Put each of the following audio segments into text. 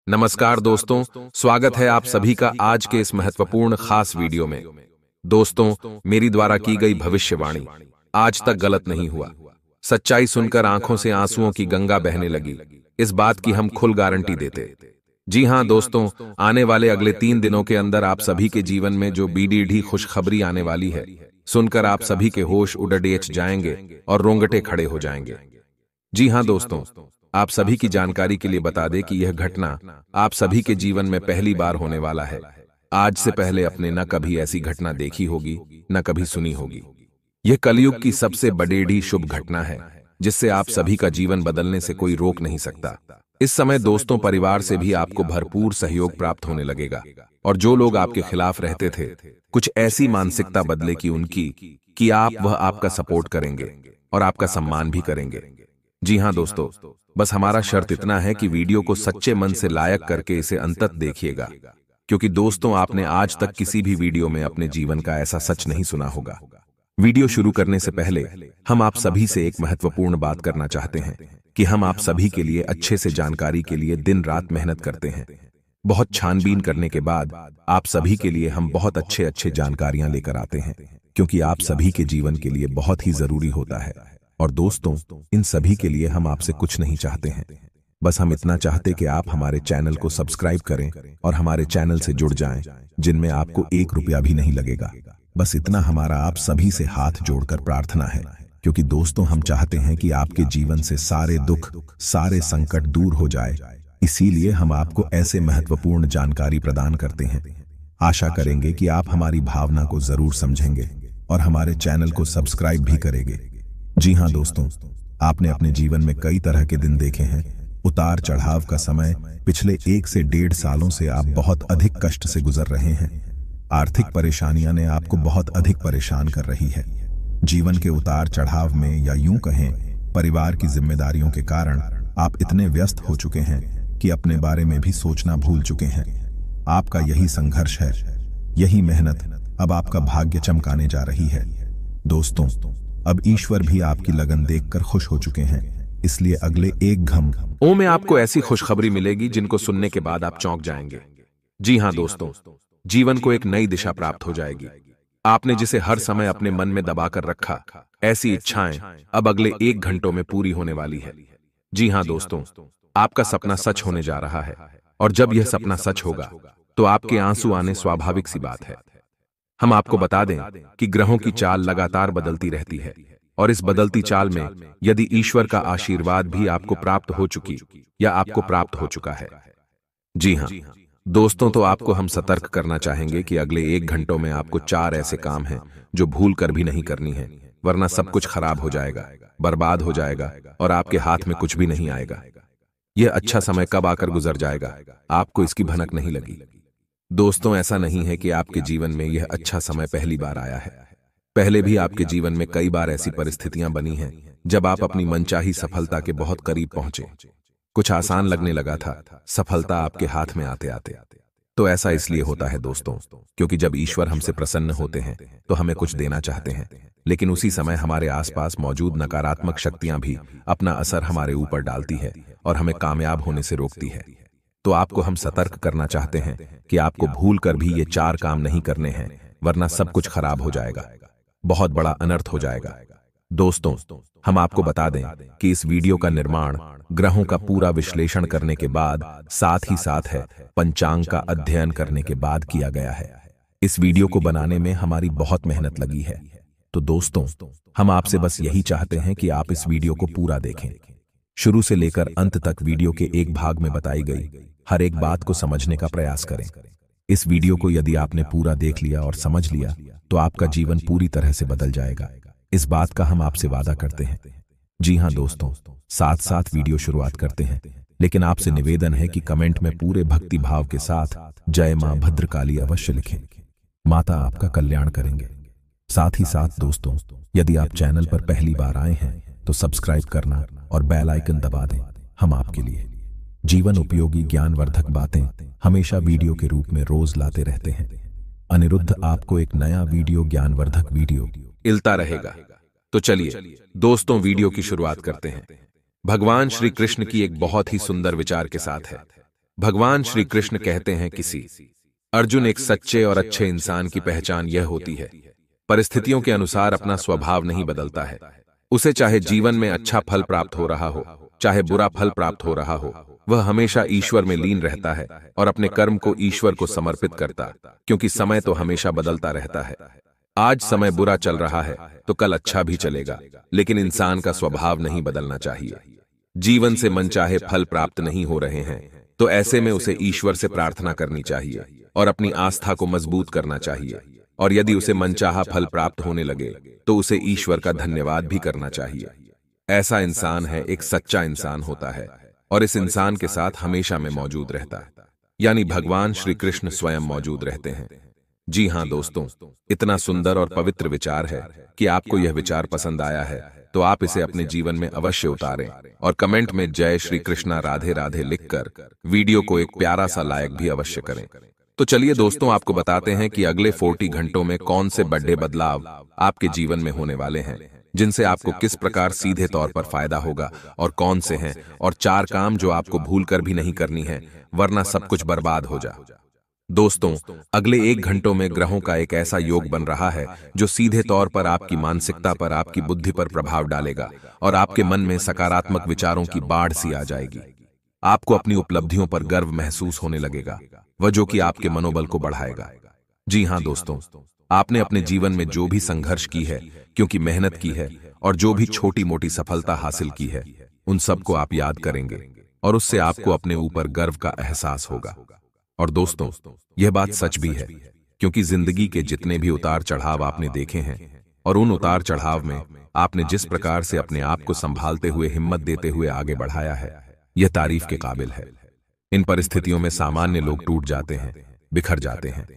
नमस्कार दोस्तों, स्वागत है आप सभी का आज के इस महत्वपूर्ण खास वीडियो में। दोस्तों, मेरी द्वारा की गई भविष्यवाणी आज तक गलत नहीं हुआ। सच्चाई सुनकर आंखों से आंसुओं की गंगा बहने लगी। इस बात की हम खुल गारंटी देते। जी हां दोस्तों, आने वाले अगले 3 दिनों के अंदर आप सभी के जीवन में जो बीडीडी खुशखबरी आने वाली है, सुनकर आप सभी के होश उड़ेच जाएंगे और रोंगटे खड़े हो जाएंगे। जी हां दोस्तों, आप सभी की जानकारी के लिए बता दें कि यह घटना आप सभी के जीवन में पहली बार होने वाला है। आज से पहले आपने न कभी ऐसी घटना देखी होगी, न कभी सुनी होगी। यह कलयुग की सबसे बड़ेड़ी शुभ घटना है, जिससे आप सभी का जीवन बदलने से कोई रोक नहीं सकता। इस समय दोस्तों, परिवार से भी आपको भरपूर सहयोग प्राप्त होने लगेगा, और जो लोग आपके खिलाफ रहते थे, कुछ ऐसी मानसिकता बदले कि उनकी कि वह आपका सपोर्ट करेंगे और आपका सम्मान भी करेंगे। जी हां दोस्तों, बस हमारा शर्त इतना है कि वीडियो को सच्चे मन से लायक करके इसे अंत तक देखिएगा, क्योंकि दोस्तों, आपने आज तक किसी भी वीडियो में अपने जीवन का ऐसा सच नहीं सुना होगा। वीडियो शुरू करने से पहले हम आप सभी से एक महत्वपूर्ण बात करना चाहते हैं कि हम आप सभी के लिए अच्छे से जानकारी के लिए दिन रात मेहनत करते हैं। बहुत छानबीन करने के बाद आप सभी के लिए हम बहुत अच्छे जानकारियां लेकर आते हैं, क्योंकि आप सभी के जीवन के लिए बहुत ही जरूरी होता है। और दोस्तों, इन सभी के लिए हम आपसे कुछ नहीं चाहते हैं, बस हम इतना चाहते कि आप हमारे चैनल को सब्सक्राइब करें और हमारे चैनल से जुड़ जाएं, जिनमें आपको 1 रुपया भी नहीं लगेगा। बस इतना हमारा आप सभी से हाथ जोड़कर प्रार्थना है, क्योंकि दोस्तों, हम चाहते हैं कि आपके जीवन से सारे दुख, सारे संकट दूर हो जाए। इसीलिए हम आपको ऐसे महत्वपूर्ण जानकारी प्रदान करते हैं। आशा करेंगे कि आप हमारी भावना को जरूर समझेंगे और हमारे चैनल को सब्सक्राइब भी करेंगे। जी हां दोस्तों, आपने अपने जीवन में कई तरह के दिन देखे हैं। उतार चढ़ाव का समय पिछले 1 से 1.5 सालों से आप बहुत अधिक कष्ट से गुजर रहे हैं। आर्थिक परेशानियां ने आपको बहुत अधिक परेशान कर रही है। जीवन के उतार चढ़ाव में, या यूं कहें, परिवार की जिम्मेदारियों के कारण आप इतने व्यस्त हो चुके हैं कि अपने बारे में भी सोचना भूल चुके हैं। आपका यही संघर्ष है, यही मेहनत अब आपका भाग्य चमकाने जा रही है। दोस्तों, अब ईश्वर भी आपकी लगन देखकर खुश हो चुके हैं, इसलिए अगले 1 घंटे में आपको ऐसी खुशखबरी मिलेगी जिनको सुनने के बाद आप चौंक जाएंगे। जी हां दोस्तों, जीवन को एक नई दिशा प्राप्त हो जाएगी। आपने जिसे हर समय अपने मन में दबाकर रखा, ऐसी इच्छाएं अब अगले 1 घंटों में पूरी होने वाली है। जी हां दोस्तों, आपका सपना सच होने जा रहा है, और जब यह सपना सच होगा तो आपके आंसू आने स्वाभाविक सी बात है। हम आपको बता दें कि ग्रहों की चाल लगातार बदलती रहती है, और इस बदलती चाल में यदि ईश्वर का आशीर्वाद भी आपको प्राप्त हो चुकी या आपको प्राप्त हो चुका है। जी हां दोस्तों, तो आपको हम सतर्क करना चाहेंगे कि अगले 1 घंटों में आपको 4 ऐसे काम हैं जो भूल कर भी नहीं करनी है, वरना सब कुछ खराब हो जाएगा, बर्बाद हो जाएगा और आपके हाथ में कुछ भी नहीं आएगा। यह अच्छा समय कब आकर गुजर जाएगा, आपको इसकी भनक नहीं लगी। दोस्तों, ऐसा नहीं है कि आपके जीवन में यह अच्छा समय पहली बार आया है। पहले भी आपके जीवन में कई बार ऐसी परिस्थितियां बनी हैं जब आप अपनी मनचाही सफलता के बहुत करीब पहुंचे। कुछ आसान लगने लगा था सफलता आपके हाथ में आते आते। तो ऐसा इसलिए होता है दोस्तों, क्योंकि जब ईश्वर हमसे प्रसन्न होते हैं तो हमें कुछ देना चाहते हैं, लेकिन उसी समय हमारे आसपास मौजूद नकारात्मक शक्तियां भी अपना असर हमारे ऊपर डालती है और हमें कामयाब होने से रोकती है। तो आपको हम सतर्क करना चाहते हैं कि आपको भूल कर भी ये 4 काम नहीं करने हैं, वरना सब कुछ खराब हो जाएगा, बहुत बड़ा अनर्थ हो जाएगा। दोस्तों, हम आपको बता दें कि इस वीडियो का निर्माण ग्रहों का पूरा विश्लेषण करने के बाद, साथ ही साथ है पंचांग का अध्ययन करने के बाद किया गया है। इस वीडियो को बनाने में हमारी बहुत मेहनत लगी है। तो दोस्तों, हम आपसे बस यही चाहते हैं कि आप इस वीडियो को पूरा देखें, शुरू से लेकर अंत तक। वीडियो के एक भाग में बताई गई हर एक बात को समझने का प्रयास करें। इस वीडियो को यदि आपने पूरा देख लिया और समझ लिया तो आपका जीवन पूरी तरह से बदल जाएगा। इस बात का हम आपसे वादा करते हैं। जी हां दोस्तों, साथ साथ वीडियो शुरुआत करते हैं, लेकिन आपसे निवेदन है कि कमेंट में पूरे भक्ति भाव के साथ जय मां भद्रकाली अवश्य लिखें। माता आपका कल्याण करेंगे। साथ ही साथ दोस्तों, यदि आप चैनल पर पहली बार आए हैं तो सब्सक्राइब करना और बेल आइकन दबा दें। हम आपके लिए जीवन उपयोगी ज्ञानवर्धक बातें हमेशा वीडियो के रूप में रोज लाते रहते हैं। अनिरुद्ध आपको एक नया वीडियो, ज्ञानवर्धक वीडियो मिलता रहेगा। तो चलिए दोस्तों, वीडियो की शुरुआत करते हैं। भगवान श्री कृष्ण की एक बहुत ही सुंदर विचार के साथ है। भगवान श्री कृष्ण कहते हैं किसी अर्जुन, एक सच्चे और अच्छे इंसान की पहचान यह होती है, परिस्थितियों के अनुसार अपना स्वभाव नहीं बदलता है। उसे चाहे जीवन में अच्छा फल प्राप्त हो रहा हो, चाहे बुरा फल प्राप्त हो रहा हो, वह हमेशा ईश्वर में लीन रहता है और अपने कर्म को ईश्वर को समर्पित करता, क्योंकि समय तो हमेशा बदलता रहता है। आज समय बुरा चल रहा है तो कल अच्छा भी चलेगा, लेकिन इंसान का स्वभाव नहीं बदलना चाहिए। जीवन से मनचाहे फल प्राप्त नहीं हो रहे हैं तो ऐसे में उसे ईश्वर से प्रार्थना करनी चाहिए और अपनी आस्था को मजबूत करना चाहिए, और यदि उसे मनचाहा फल प्राप्त होने लगे तो उसे ईश्वर का धन्यवाद भी करना चाहिए। ऐसा इंसान है एक सच्चा इंसान होता है और इस इंसान के साथ हमेशा में मौजूद रहता है, यानी भगवान श्री कृष्ण स्वयं मौजूद रहते हैं। जी हां दोस्तों, इतना सुंदर और पवित्र विचार है कि आपको यह विचार पसंद आया है तो आप इसे अपने जीवन में अवश्य उतारें और कमेंट में जय श्री कृष्णा राधे राधे लिखकर वीडियो को एक प्यारा सा लाइक भी अवश्य करें। तो चलिए दोस्तों, आपको बताते हैं कि अगले 40 घंटों में कौन से बड़े बदलाव आपके जीवन में होने वाले हैं, जिनसे आपको किस प्रकार सीधे तौर पर फायदा होगा और कौन से हैं, और 4 काम जो आपको भूलकर भी नहीं करनी है वरना सब कुछ बर्बाद हो जा। दोस्तों, अगले 1 घंटों में ग्रहों का एक ऐसा योग बन रहा है जो सीधे तौर पर आपकी मानसिकता पर, आपकी बुद्धि पर प्रभाव डालेगा और आपके मन में सकारात्मक विचारों की बाढ़ सी आ जाएगी। आपको अपनी उपलब्धियों पर गर्व महसूस होने लगेगा, वह जो कि आपके मनोबल को बढ़ाएगा। जी हां दोस्तों, आपने अपने जीवन में जो भी संघर्ष की है, क्योंकि मेहनत की है, और जो भी छोटी मोटी सफलता हासिल की है, उन सबको आप याद करेंगे और उससे आपको अपने ऊपर गर्व का एहसास होगा। और दोस्तों, यह बात सच भी है, क्योंकि जिंदगी के जितने भी उतार चढ़ाव आपने देखे हैं और उन उतार चढ़ाव में आपने जिस प्रकार से अपने आप को संभालते हुए, हिम्मत देते हुए आगे बढ़ाया है, यह तारीफ के काबिल है। इन परिस्थितियों में सामान्य लोग टूट जाते हैं, बिखर जाते हैं।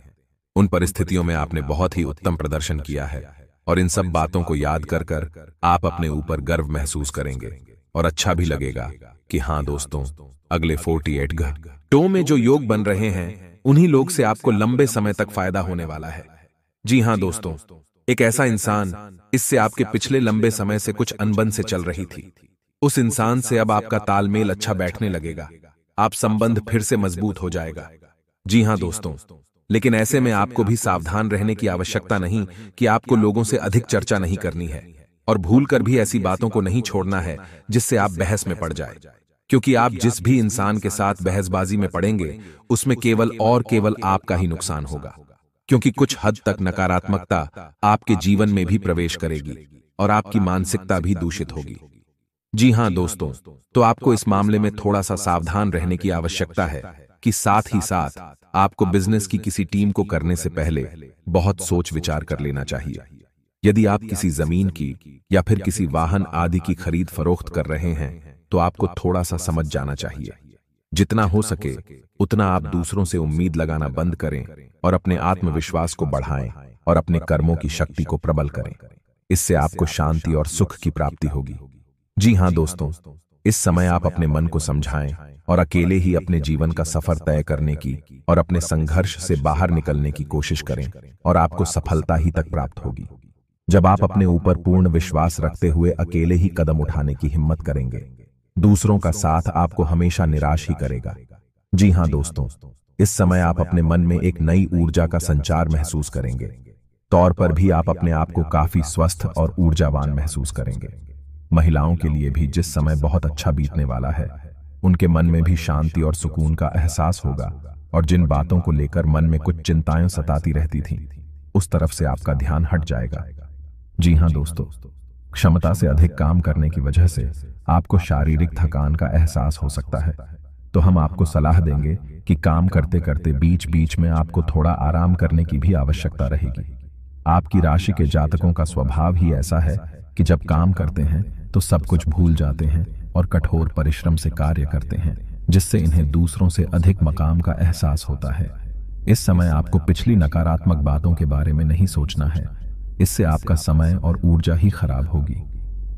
उन परिस्थितियों में आपने बहुत ही उत्तम प्रदर्शन किया है और इन सब बातों को याद कर कर आप अपने ऊपर गर्व महसूस करेंगे और अच्छा भी लगेगा कि हाँ दोस्तों, अगले 48 घंटों में जो योग बन रहे हैं उन्हीं लोग से आपको लंबे समय तक फायदा होने वाला है। जी हां दोस्तों, एक ऐसा इंसान, इससे आपके पिछले लंबे समय से कुछ अनबन से चल रही थी, उस इंसान से अब आपका तालमेल अच्छा बैठने लगेगा, आप संबंध फिर से मजबूत हो जाएगा। जी हां दोस्तों, लेकिन ऐसे में आपको भी सावधान रहने की आवश्यकता नहीं कि आपको लोगों से अधिक चर्चा नहीं करनी है और भूलकर भी ऐसी बातों को नहीं छोड़ना है जिससे आप बहस में पड़ जाए, क्योंकि आप जिस भी इंसान के साथ बहसबाजी में पड़ेंगे उसमें केवल और केवल आपका ही नुकसान होगा, क्योंकि कुछ हद तक नकारात्मकता आपके जीवन में भी प्रवेश करेगी और आपकी मानसिकता भी दूषित होगी। जी हां दोस्तों, तो आपको इस मामले में थोड़ा सा सावधान रहने की आवश्यकता है कि साथ ही साथ आपको बिजनेस की किसी टीम को करने से पहले बहुत सोच विचार कर लेना चाहिए। यदि आप किसी जमीन की या फिर किसी वाहन आदि की खरीद फरोख्त कर रहे हैं तो आपको थोड़ा सा समझ जाना चाहिए। जितना हो सके उतना आप दूसरों से उम्मीद लगाना बंद करें और अपने आत्मविश्वास को बढ़ाएं और अपने कर्मों की शक्ति को प्रबल करें। इससे आपको शांति और सुख की प्राप्ति होगी। जी हां दोस्तों, इस समय आप अपने मन को समझाएं और अकेले ही अपने जीवन का सफर तय करने की और अपने संघर्ष से बाहर निकलने की कोशिश करें और आपको सफलता ही तक प्राप्त होगी। जब आप अपने ऊपर पूर्ण विश्वास रखते हुए अकेले ही कदम उठाने की हिम्मत करेंगे, दूसरों का साथ आपको हमेशा निराश ही करेगा। जी हां दोस्तों, इस समय आप अपने मन में एक नई ऊर्जा का संचार महसूस करेंगे। तौर पर भी आप अपने आप को काफी स्वस्थ और ऊर्जावान महसूस करेंगे। महिलाओं के लिए भी जिस समय बहुत अच्छा बीतने वाला है, उनके मन में भी शांति और सुकून का एहसास होगा और जिन बातों को लेकर मन में कुछ चिंताएं सताती रहती थीं, उस तरफ से आपका ध्यान हट जाएगा। जी हां दोस्तों, क्षमता से अधिक काम करने की वजह से आपको शारीरिक थकान का एहसास हो सकता है, तो हम आपको सलाह देंगे कि काम करते करते बीच बीच में आपको थोड़ा आराम करने की भी आवश्यकता रहेगी। आपकी राशि के जातकों का स्वभाव ही ऐसा है कि जब काम करते हैं तो सब कुछ भूल जाते हैं और कठोर परिश्रम से कार्य करते हैं, जिससे इन्हें दूसरों से अधिक मकाम का एहसास होता है। इस समय आपको पिछली नकारात्मक बातों के बारे में नहीं सोचना है, इससे आपका समय और ऊर्जा ही खराब होगी।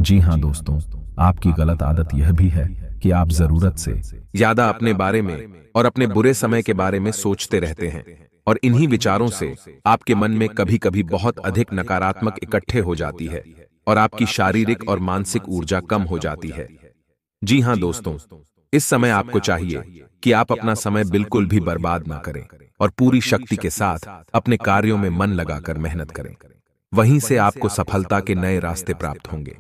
जी हां दोस्तों, आपकी गलत आदत यह भी है कि आप जरूरत से ज्यादा अपने बारे में और अपने बुरे समय के बारे में सोचते रहते हैं और इन्हीं विचारों से आपके मन में कभी कभी बहुत अधिक नकारात्मक इकट्ठे हो जाती है और आपकी शारीरिक और मानसिक ऊर्जा कम हो जाती है। जी हां दोस्तों, इस समय आपको चाहिए कि आप अपना समय बिल्कुल भी बर्बाद ना करें और पूरी शक्ति के साथ अपने कार्यों में मन लगाकर मेहनत करें। वहीं से आपको सफलता के नए रास्ते प्राप्त होंगे।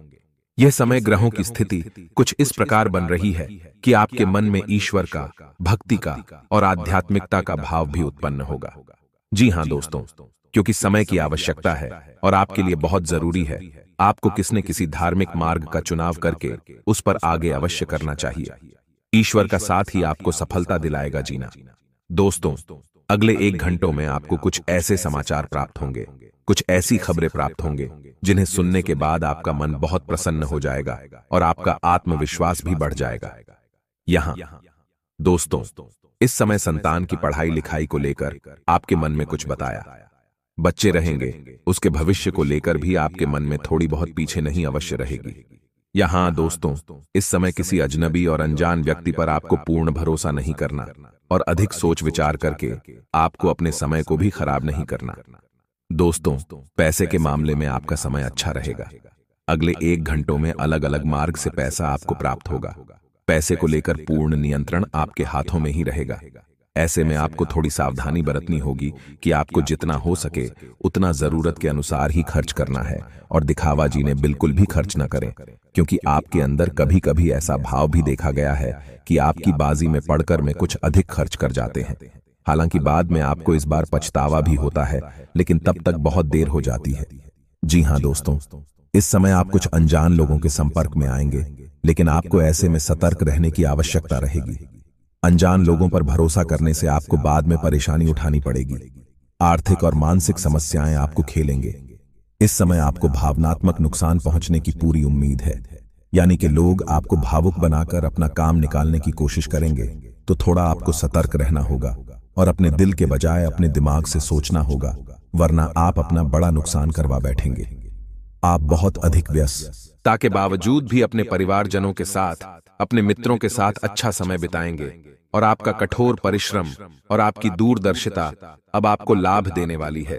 यह समय ग्रहों की स्थिति कुछ इस प्रकार बन रही है कि आपके मन में ईश्वर का, भक्ति का और आध्यात्मिकता का भाव भी उत्पन्न होगा। जी हां दोस्तों, क्योंकि समय की आवश्यकता है और आपके लिए बहुत जरूरी है, आपको किसी न किसी धार्मिक मार्ग का चुनाव करके उस पर आगे अवश्य करना चाहिए। ईश्वर का साथ ही आपको सफलता दिलाएगा जीना। दोस्तों, अगले 1 घंटों में आपको कुछ ऐसे समाचार प्राप्त होंगे, कुछ ऐसी खबरें प्राप्त होंगे जिन्हें सुनने के बाद आपका मन बहुत प्रसन्न हो जाएगा और आपका आत्मविश्वास भी बढ़ जाएगा। यहां दोस्तों, इस समय संतान की पढ़ाई लिखाई को लेकर आपके मन में कुछ बताया। बच्चे रहेंगे, उसके भविष्य को लेकर भी आपके मन में थोड़ी बहुत पीछे नहीं अवश्य रहेगी। यहां दोस्तों, इस समय किसी अजनबी और अनजान व्यक्ति पर आपको पूर्ण भरोसा नहीं करना और अधिक सोच विचार करके आपको अपने समय को भी खराब नहीं करना। दोस्तों, पैसे के मामले में आपका समय अच्छा रहेगा। अगले 1 घंटों में अलग अलग मार्ग से पैसा आपको प्राप्त होगा। पैसे को लेकर पूर्ण नियंत्रण आपके हाथों में ही रहेगा। ऐसे में आपको थोड़ी सावधानी बरतनी होगी कि आपको जितना हो सके उतना जरूरत के अनुसार ही खर्च करना है और दिखावा जीने बिल्कुल भी खर्च न करें, क्योंकि आपके अंदर कभी कभी ऐसा भाव भी देखा गया है कि आपकी बाजी में पड़कर में कुछ अधिक खर्च कर जाते हैं। हालांकि बाद में आपको इस बार पछतावा भी होता है, लेकिन तब तक बहुत देर हो जाती है। जी हां दोस्तों, इस समय आप कुछ अनजान लोगों के संपर्क में आएंगे, लेकिन आपको ऐसे में सतर्क रहने की आवश्यकता रहेगी। अनजान लोगों पर भरोसा करने से आपको बाद में परेशानी उठानी पड़ेगी। आर्थिक और मानसिक समस्याएं आपको खेलेंगे। इस समय आपको भावनात्मक नुकसान पहुंचने की पूरी उम्मीद है, यानी कि लोग आपको भावुक बनाकर अपना काम निकालने की कोशिश करेंगे, तो थोड़ा आपको सतर्क रहना होगा और अपने दिल के बजाय अपने दिमाग से सोचना होगा, वरना आप अपना बड़ा नुकसान करवा बैठेंगे। आप बहुत अधिक व्यस्तता के बावजूद भी अपने परिवारजनों के साथ, अपने मित्रों के साथ अच्छा समय बिताएंगे और आपका कठोर परिश्रम और आपकी दूरदर्शिता अब आपको लाभ देने वाली है,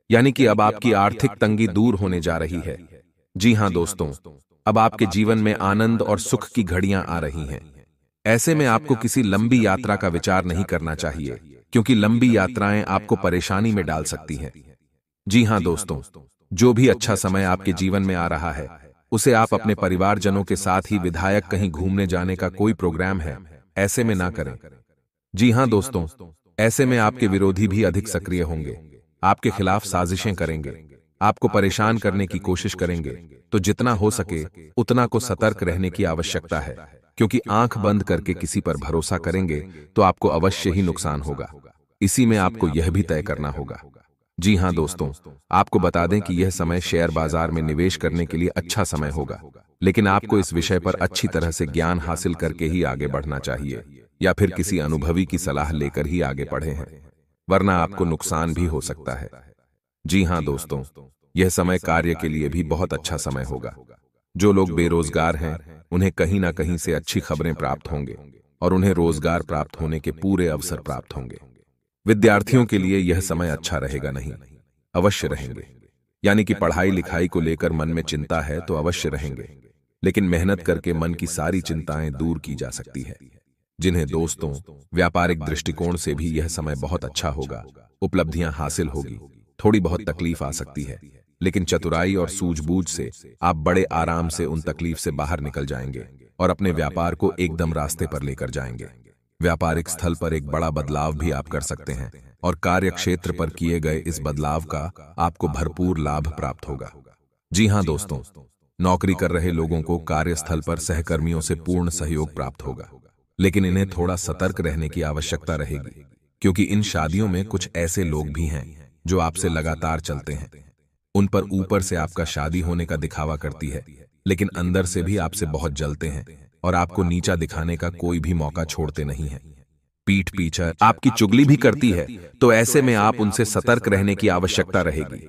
यानी कि अब आपकी आर्थिक तंगी दूर होने जा रही है। जी हां दोस्तों, अब आपके जीवन में आनंद और सुख की घड़ियां आ रही हैं। ऐसे में आपको किसी लंबी यात्रा का विचार नहीं करना चाहिए, क्योंकि लंबी यात्राएं आपको परेशानी में डाल सकती हैं। जी हां दोस्तों, जो भी अच्छा समय आपके जीवन में आ रहा है, उसे आप अपने परिवारजनों के साथ ही विधायक कहीं घूमने जाने का कोई प्रोग्राम है, ऐसे में ना करें। जी हां दोस्तों, ऐसे में आपके विरोधी भी अधिक सक्रिय होंगे, आपके खिलाफ साजिशें करेंगे, आपको परेशान करने की कोशिश करेंगे। तो जितना हो सके उतना को सतर्क रहने की आवश्यकता है, क्योंकि आंख बंद करके किसी पर भरोसा करेंगे तो आपको अवश्य ही नुकसान होगा। इसी में आपको यह भी तय करना होगा। जी हां दोस्तों, आपको बता दें कि यह समय शेयर बाजार में निवेश करने के लिए अच्छा समय होगा, लेकिन आपको इस विषय पर अच्छी तरह से ज्ञान हासिल करके ही आगे बढ़ना चाहिए, या फिर किसी अनुभवी की सलाह लेकर ही आगे बढ़े हैं, वरना आपको नुकसान भी हो सकता है। जी हां दोस्तों, यह समय कार्य के लिए भी बहुत अच्छा समय होगा। जो लोग बेरोजगार हैं, उन्हें कहीं ना कहीं से अच्छी खबरें प्राप्त होंगे और उन्हें रोजगार प्राप्त होने के पूरे अवसर प्राप्त होंगे। विद्यार्थियों के लिए यह समय अच्छा रहेगा नहीं, अवश्य रहेंगे, यानी कि पढ़ाई लिखाई को लेकर मन में चिंता है तो अवश्य रहेंगे, लेकिन मेहनत करके मन की सारी चिंताएं दूर की जा सकती है। जिन्हें दोस्तों व्यापारिक दृष्टिकोण से भी यह समय बहुत अच्छा होगा, उपलब्धियां हासिल होगी। थोड़ी बहुत तकलीफ आ सकती है, लेकिन चतुराई और सूझबूझ से आप बड़े आराम से उन तकलीफ से बाहर निकल जाएंगे और अपने व्यापार को एकदम रास्ते पर लेकर जाएंगे। व्यापारिक स्थल पर एक बड़ा बदलाव भी आप कर सकते हैं और कार्य क्षेत्र पर किए गए इस बदलाव का आपको भरपूर लाभ प्राप्त होगा। जी हां दोस्तों, नौकरी कर रहे लोगों को कार्यस्थल पर सहकर्मियों से पूर्ण सहयोग प्राप्त होगा, लेकिन इन्हें थोड़ा सतर्क रहने की आवश्यकता रहेगी, क्योंकि इन शादियों में कुछ ऐसे लोग भी हैं जो आपसे लगातार चलते हैं। उन पर ऊपर से आपका शादी होने का दिखावा करती है, लेकिन अंदर से भी आपसे बहुत जलते हैं और आपको नीचा दिखाने का कोई भी मौका छोड़ते नहीं है। पीठ पीछे आपकी चुगली भी करती है, तो ऐसे में आप उनसे सतर्क रहने की आवश्यकता रहेगी।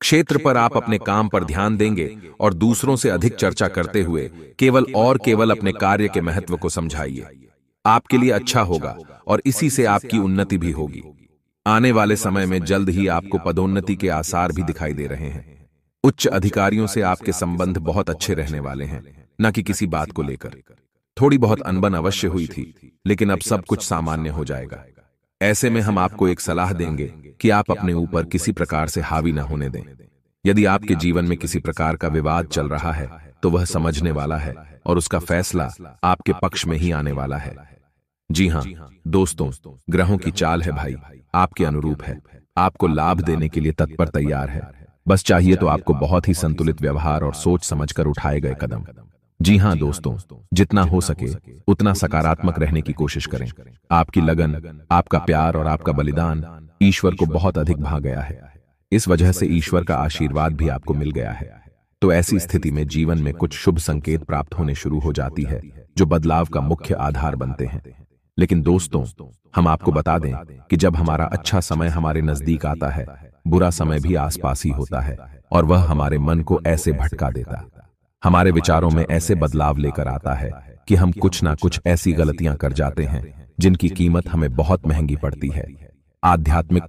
क्षेत्र पर आप अपने काम पर ध्यान देंगे और दूसरों से अधिक चर्चा करते हुए केवल अपने कार्य के महत्व को समझाइए। आपके लिए अच्छा होगा और इसी से आपकी उन्नति भी होगी। आने वाले समय में जल्द ही आपको पदोन्नति के आसार भी दिखाई दे रहे हैं। उच्च अधिकारियों से आपके संबंध बहुत अच्छे रहने वाले हैं, न कि किसी बात को लेकर। थोड़ी बहुत अनबन अवश्य हुई थी, लेकिन अब सब कुछ सामान्य हो जाएगा। ऐसे में हम आपको एक सलाह देंगे कि आप अपने ऊपर किसी प्रकार से हावी न होने दें। यदि आपके जीवन में किसी प्रकार का विवाद चल रहा है तो वह समझने वाला है और उसका फैसला आपके पक्ष में ही आने वाला है। जी हां दोस्तों, ग्रहों की चाल है भाई, आपके अनुरूप है, आपको लाभ देने के लिए तत्पर तैयार है। बस चाहिए तो आपको बहुत ही संतुलित व्यवहार और सोच समझकर उठाए गए कदम। जी हां दोस्तों, जितना हो सके उतना सकारात्मक रहने की कोशिश करें। आपकी लगन, आपका प्यार और आपका बलिदान ईश्वर को बहुत अधिक भा गया है। इस वजह से ईश्वर का आशीर्वाद भी आपको मिल गया है। तो ऐसी स्थिति में जीवन में कुछ शुभ संकेत प्राप्त होने शुरू हो जाती है, जो बदलाव का मुख्य आधार बनते हैं। लेकिन दोस्तों, हम आपको बता दें कि जब हमारा अच्छा समय हमारे नजदीक आता है, बुरा समय भी आसपास ही होता है और वह हमारे मन को ऐसे भटका देता, हमारे विचारों में ऐसे बदलाव लेकर आता है कि हम कुछ ना कुछ ऐसी गलतियां कर जाते हैं जिनकी कीमत हमें बहुत महंगी पड़ती है। आध्यात्मिक